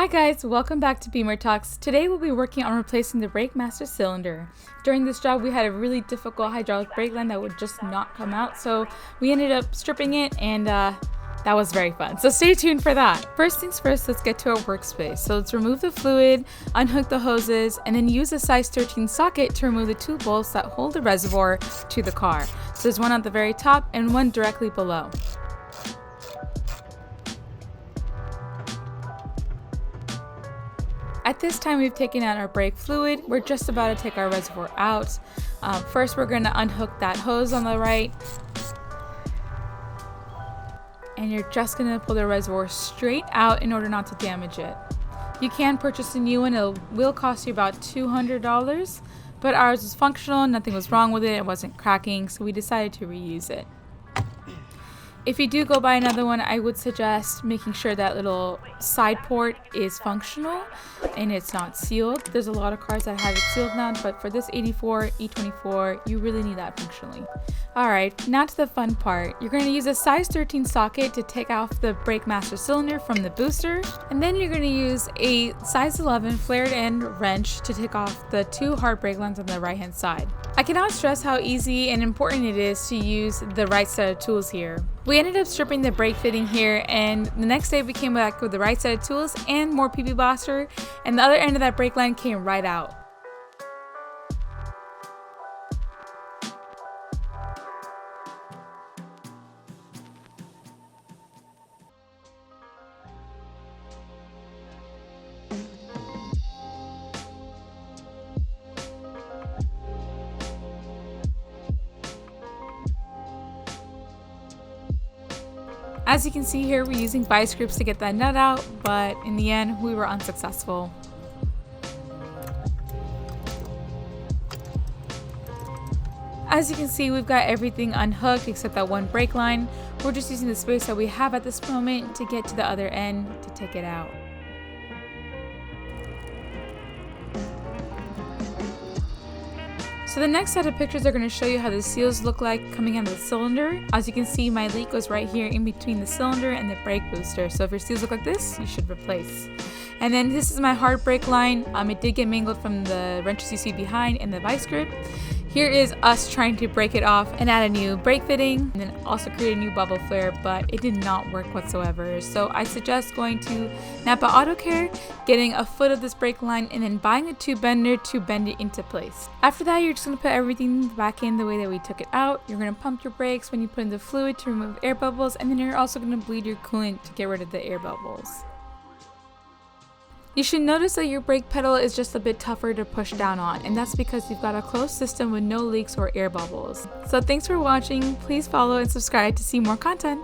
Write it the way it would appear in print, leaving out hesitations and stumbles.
Hi guys, welcome back to Beamer Talks. Today we'll be working on replacing the brake master cylinder. During this job we had a really difficult hydraulic brake line that would just not come out, so we ended up stripping it and that was very fun. So stay tuned for that. First things first, let's get to our workspace. So let's remove the fluid, unhook the hoses, and then use a size 13 socket to remove the two bolts that hold the reservoir to the car. So there's one at the very top and one directly below. At this time, we've taken out our brake fluid. We're just about to take our reservoir out. First, we're going to unhook that hose on the right. And you're just going to pull the reservoir straight out in order not to damage it. You can purchase a new one. It will cost you about $200, but ours was functional. Nothing was wrong with it. It wasn't cracking, so we decided to reuse it. If you do go buy another one, I would suggest making sure that little side port is functional and it's not sealed. There's a lot of cars that have it sealed now, but for this 84, E24, you really need that functionally. Alright, now to the fun part. You're going to use a size 13 socket to take off the brake master cylinder from the booster, and then you're going to use a size 11 flared end wrench to take off the two hard brake lines on the right hand side. I cannot stress how easy and important it is to use the right set of tools here. We ended up stripping the brake fitting here, and the next day we came back with the right set of tools and more PP Baster, and the other end of that brake line came right out. As you can see here, we're using vice grips to get that nut out, but in the end, we were unsuccessful. As you can see, we've got everything unhooked except that one brake line. We're just using the space that we have at this moment to get to the other end to take it out. So the next set of pictures are going to show you how the seals look like coming out of the cylinder. As you can see, my leak goes right here in between the cylinder and the brake booster. So if your seals look like this, you should replace. And then this is my hard brake line. It did get mangled from the wrenches you see behind and the vice grip. Here is us trying to break it off and add a new brake fitting, and then also create a new bubble flare, but it did not work whatsoever. So I suggest going to Napa Auto Care, getting a foot of this brake line, and then buying a tube bender to bend it into place. After that, you're just going to put everything back in the way that we took it out. You're going to pump your brakes when you put in the fluid to remove air bubbles, and then you're also going to bleed your coolant to get rid of the air bubbles. You should notice that your brake pedal is just a bit tougher to push down on, and that's because you've got a closed system with no leaks or air bubbles. So thanks for watching. Please follow and subscribe to see more content.